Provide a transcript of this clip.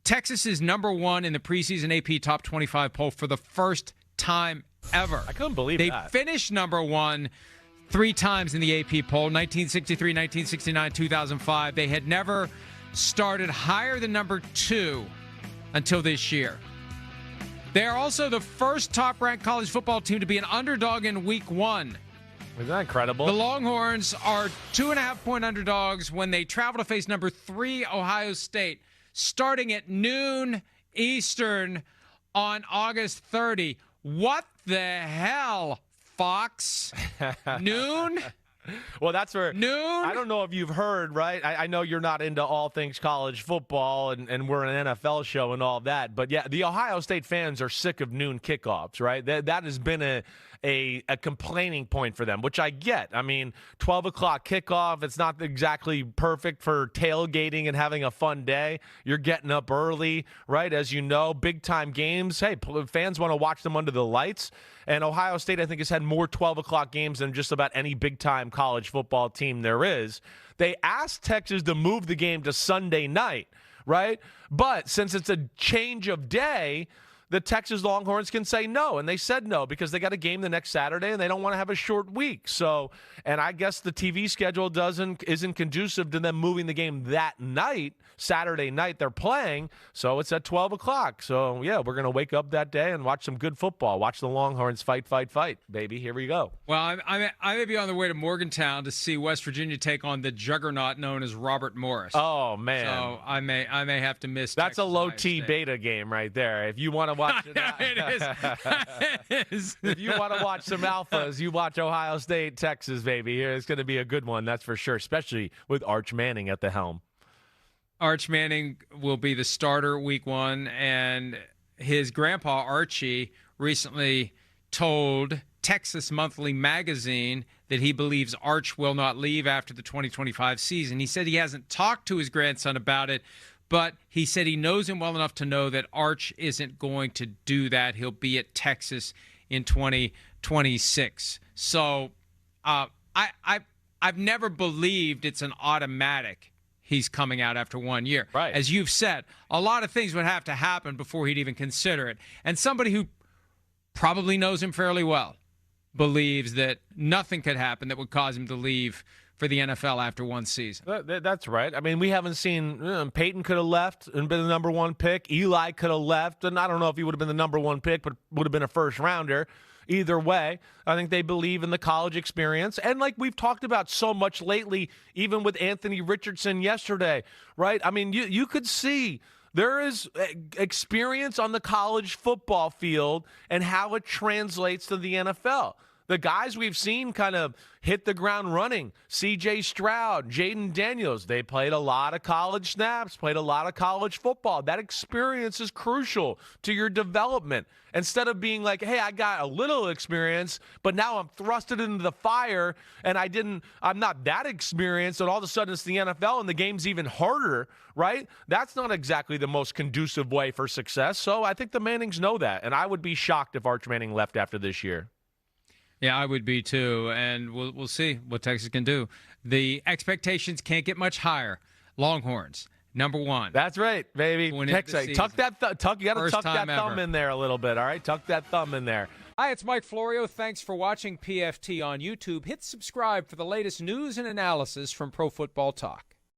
Texas is number one in the preseason AP Top 25 poll for the first time ever. I couldn't believe that. They finished number one 3 times in the AP poll, 1963, 1969, 2005. They had never started higher than number 2 until this year. They are also the first top-ranked college football team to be an underdog in Week 1. Isn't that incredible? The Longhorns are 2.5-point underdogs when they travel to face number 3 Ohio State, starting at noon Eastern on August 30. What the hell, Fox? Noon? Well, that's where noon. I don't know if you've heard, right? I know you're not into all things college football, and we're an NFL show and all that. But yeah, the Ohio State fans are sick of noon kickoffs, right? That has been a complaining point for them, which I get. I mean, 12 o'clock kickoff, it's not exactly perfect for tailgating and having a fun day. You're getting up early, right? As you know, big-time games. Hey, fans want to watch them under the lights. And Ohio State, I think, has had more 12 o'clock games than just about any big-time college football team there is. They asked Texas to move the game to Sunday night, right? But since it's a change of day, the Texas Longhorns can say no, and they said no because they got a game the next Saturday and they don't want to have a short week. So, and I guess the TV schedule isn't conducive to them moving the game that night, Saturday night they're playing. So it's at 12 o'clock. So yeah, we're gonna wake up that day and watch some good football. Watch the Longhorns fight, baby. Here we go. Well, I may be on the way to Morgantown to see West Virginia take on the juggernaut known as Robert Morris. Oh man! So I may have to miss. That's Texas a low Ohio T State. Beta game right there. If you want to watch it, It is. If you want to watch some alphas, you watch Ohio State, Texas, baby. Here, it's going to be a good one, that's for sure, especially with Arch Manning at the helm. Arch Manning will be the starter Week 1, and his grandpa, Archie, recently told Texas Monthly Magazine that he believes Arch will not leave after the 2025 season. He said he hasn't talked to his grandson about it, but he said he knows him well enough to know that Arch isn't going to do that. He'll be at Texas in 2026. So I've never believed it's an automatic he's coming out after 1 year. Right. As you've said, a lot of things would have to happen before he'd even consider it. And somebody who probably knows him fairly well believes that nothing could happen that would cause him to leave for the NFL after one season. That's right. I mean, we haven't seen Peyton could have left and been the number 1 pick. Eli could have left, and I don't know if he would have been the number 1 pick, but would have been a first rounder. Either way, I think they believe in the college experience. And like we've talked about so much lately, even with Anthony Richardson yesterday, right? I mean, you could see there is experience on the college football field and how it translates to the NFL. The guys we've seen kind of hit the ground running, C.J. Stroud, Jaden Daniels, they played a lot of college snaps, played a lot of college football. That experience is crucial to your development. Instead of being like, hey, I got a little experience, but now I'm thrusted into the fire and I'm not that experienced, and all of a sudden it's the NFL and the game's even harder, right? That's not exactly the most conducive way for success. So I think the Mannings know that, and I would be shocked if Arch Manning left after this year. Yeah, I would be too, and we'll see what Texas can do. The expectations can't get much higher. Longhorns, number 1. That's right, baby. Texas, tuck that you got to tuck that thumb in there a little bit, all right? Tuck that thumb in there. Hi, it's Mike Florio. Thanks for watching PFT on YouTube. Hit subscribe for the latest news and analysis from Pro Football Talk.